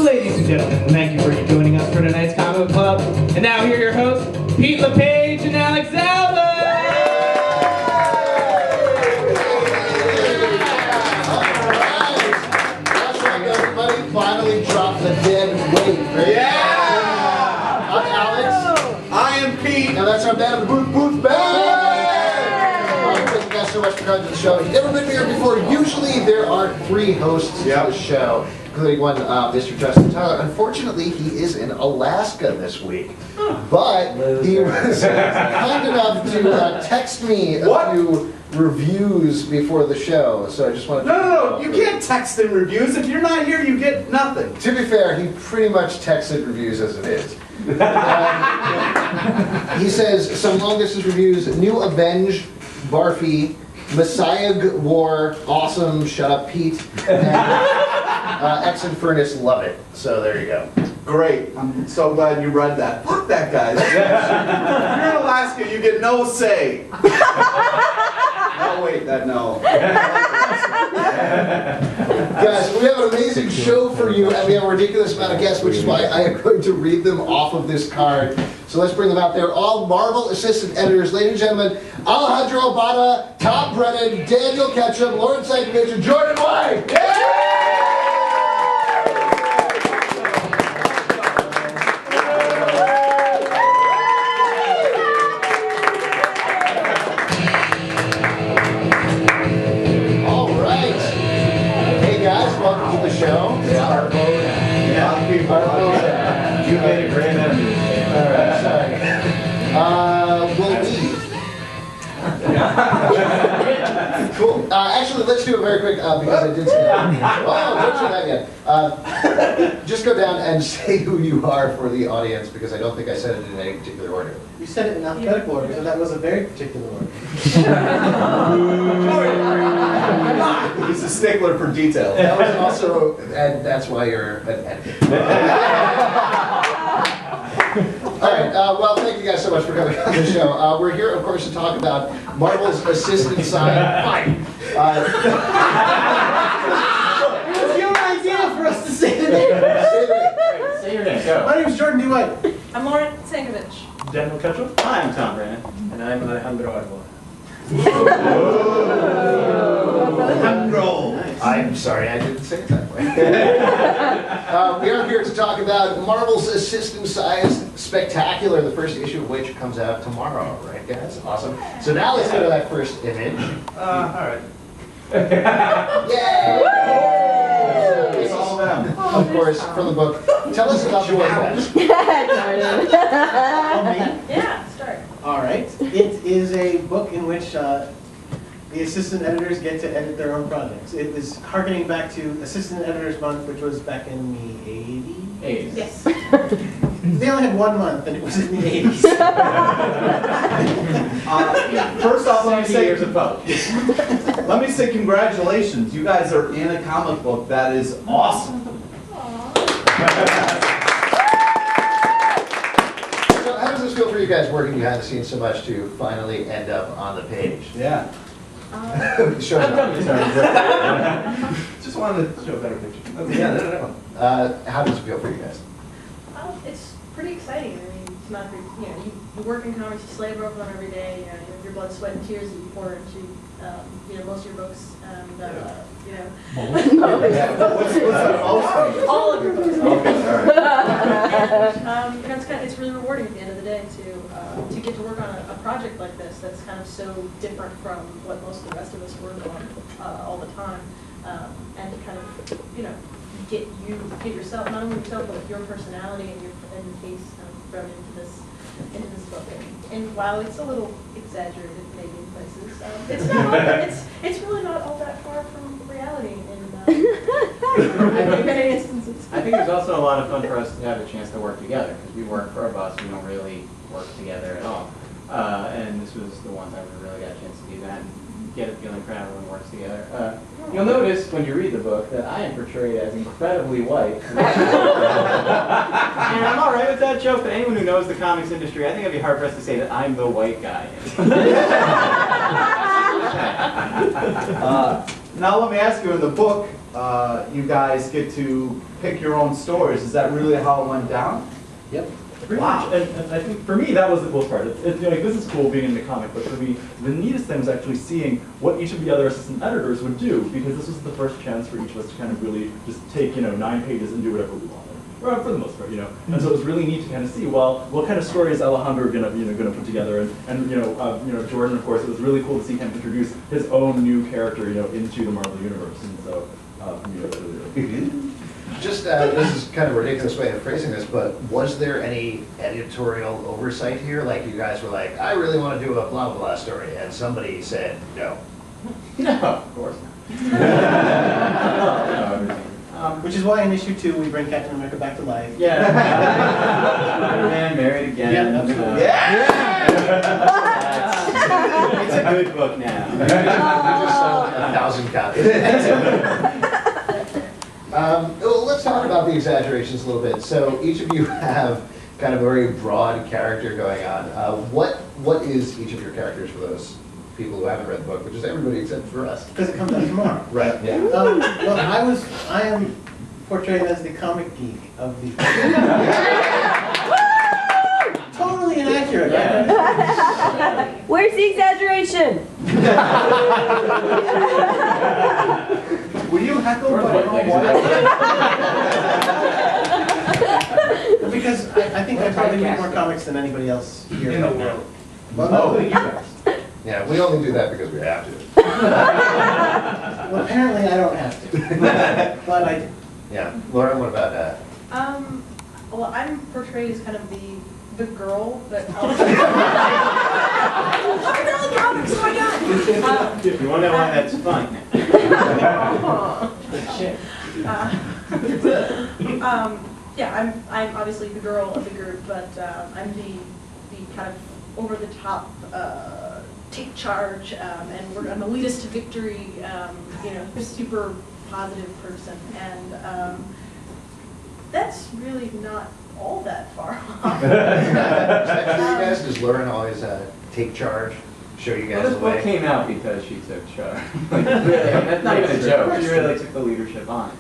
Ladies and gentlemen, thank you for joining us for tonight's Comic Club. And now here are your hosts, LePage and Alex Zalben! Everybody finally dropped the dead weight. Yeah! I'm Alex. I am Pete. And that's our man of the booth band. Thank you guys so much for coming to the show. If you've never been here before, usually there are 3 hosts to the show, including one, Mr. Justin Tyler. Unfortunately, he is in Alaska this week. But he was kind enough to text me a few reviews before the show, so I just wanted to... No, you can't text in reviews. If you're not here, you get nothing. To be fair, he pretty much texted reviews as it is. He says, some long-distance reviews: New Avenge, Barfy, Messiah War, Awesome, Shut Up Pete, and Ex Infernus, Love It. So there you go. Great. I'm so glad you read that. Fuck that, guys. If you're in Alaska, you get no say. Oh, wait, that no. Guys, we have an amazing show for you, and we have a ridiculous amount of guests, which is why I am going to read them off of this card. So let's bring them out there. All Marvel assistant editors, ladies and gentlemen, Alejandro Arbona, Tom Brennan, Daniel Ketchum, Lauren Sankovich, and Jordan White. Welcome to the show. You made a great enemy. Alright, sorry. We'll leave. Cool. Actually, let's do it very quick because I did say that. Oh, don't say that yet. Just go down and say who you are for the audience because I don't think I said it in any particular order. You said it in alphabetical order, so that was a very particular order. He's a stickler for detail. That was also, and that's why you're an editor. Alright, well, thank you guys so much for coming on the show. We're here, of course, to talk about Marvel's assistant side. Fine. It's your idea for us to say the name. Say your name. Go. My name is Jordan D. White. I'm Lauren Sankovich. Daniel Ketchum. Hi, I'm Tom Brennan. And I'm Alejandro Arbona. Alejandro. I'm sorry, I didn't say it that way. We are here to talk about Marvel's System-Sized Spectacular, the first issue of which comes out tomorrow, right, guys? Awesome. So now let's go to that first image. All right. Yay! It's all them. Of course, from the book. Tell us about your best. Yeah, start. All right. It is a book in which the assistant editors get to edit their own projects. It is harkening back to Assistant Editors Month, which was back in the 80s. Aves. Yes. They only had 1 month, and it was in the 80s. First off, let me 70 say, years of both. let me say congratulations. You guys are in a comic book. That is awesome. So how does this feel for you guys working behind the scenes so much to finally end up on the page? Yeah. Sure. I've done this already. Just wanted to show a better picture. Yeah, no. How does it feel for you guys? It's pretty exciting. I mean, it's not, you work in comics, you slave over them every day. You have your blood, sweat, and tears that you pour into, most of your books, and What's the most? all of your books. Okay, all right. It's really rewarding at the end of the day to get to work on a project like this that's kind of so different from what most of the rest of us work on all the time, and to kind of get yourself, not only yourself but your personality and your face thrown into this book. And while it's a little exaggerated maybe in places, it's not. It's really not all that far from reality in many instances. I think it was also a lot of fun for us to have a chance to work together, because we work for a boss, we don't really work together at all. And this was the one time we really got a chance to do that and get a feeling for how everyone works together. You'll notice when you read the book that I am portrayed as incredibly white. And I'm alright with that joke, but anyone who knows the comics industry, I think I'd be hard pressed to say that I'm the white guy. Now let me ask you, in the book, you guys get to pick your own stories. Is that really how it went down? Yep. Pretty much. And I think for me that was the coolest part. Like, this is cool being in the comic, but for me the neatest thing was actually seeing what each of the other assistant editors would do, because this was the first chance for each of us to kind of really just take 9 pages and do whatever we wanted. Well, for the most part, And so it was really neat to kind of see, well, what kind of story is Alejandro gonna put together, and Jordan, of course, it was really cool to see him introduce his own new character, into the Marvel universe, and so for me, it was really cool. Just, this is kind of a ridiculous way of phrasing this, but was there any editorial oversight here? Like, you guys were like, I really want to do a blah blah blah story, and somebody said no. No, of course not. Which is why in issue 2 we bring Captain America back to life. Yeah. Man married again. Yeah, absolutely. It's a good book now. Just sold 1,000 copies. Well, let's talk about the exaggerations a little bit. So each of you have kind of a very broad character going on. What is each of your characters for those people who haven't read the book, which is everybody except for us? Because it comes out tomorrow. Right. Yeah. Well, I am portrayed as the comic geek of the. Totally inaccurate. Yeah. Where's the exaggeration? Were you heckled by your own wife? Because I think I probably read more comics than anybody else here in the world. Well, no, you guys. Yeah, we only do that because we have to. Well, apparently I don't have to, but I do. Yeah. Lauren, what about that? Well, I'm portrayed as kind of the girl that. I'm really comics, oh my god! If you want to know why that's fun. Yeah, I'm obviously the girl of the group, but I'm the kind of over the top take charge, and I'm a lead us to victory, super positive person, and that's really not all that far off. Is that true, you guys? Does Lauren always take charge, show you guys Well, this the book way? came out because she took charge. That's not even a joke. She really took the leadership on it.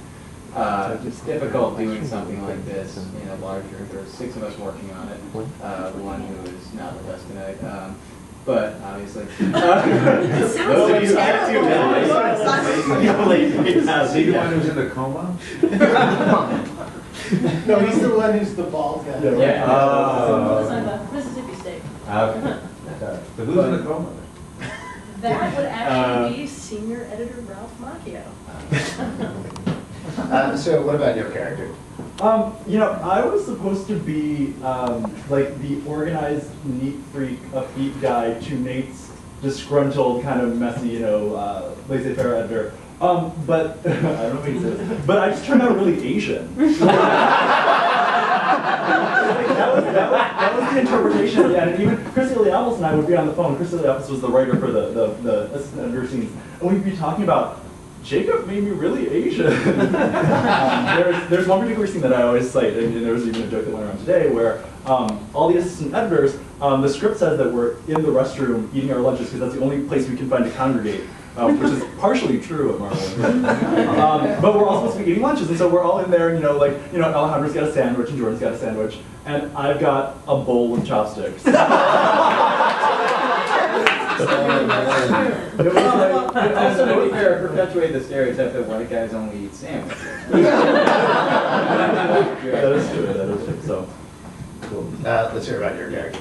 It's difficult doing something like this, larger. There's 6 of us working on it. One who is not with us tonight. But obviously, those of you who have 2 minutes. Is he the one who's in the coma? No, he's the one who's the bald guy. Yeah. Mississippi State. Okay. But who's in the coma? That would actually be senior editor Ralph Macchio. So what about your character? I was supposed to be like the organized, neat freak, upbeat guy to Nate's disgruntled, kind of messy, laissez-faire editor. But I don't know what he says. But I just turned out really Asian. That was the interpretation of that. And even Chris Iliopoulos and I would be on the phone. Chris Iliopoulos was the writer for the assistant editor scenes, and we'd be talking about, Jacob made me really Asian. There's one particular scene that I always cite, and there was even a joke that went around today, where all the assistant editors, the script says that we're in the restroom eating our lunches because that's the only place we can find to congregate, which is partially true at Marvel. But we're all supposed to be eating lunches, and so we're all in there, Alejandro's got a sandwich and Jordan's got a sandwich, and I've got a bowl of chopsticks. It also, to be fair, perpetuate the stereotype that white guys only eat sandwiches. That is true. So, Cool. Let's hear about your character.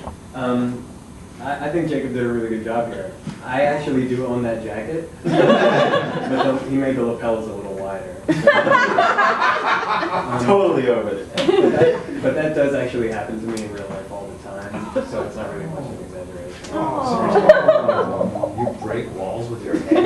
I think Jacob did a really good job here. I actually do own that jacket, but he made the lapels a little wider. Totally over it. But that does actually happen to me in real life all the time, so it's not really much of an exaggeration. You break walls with your head.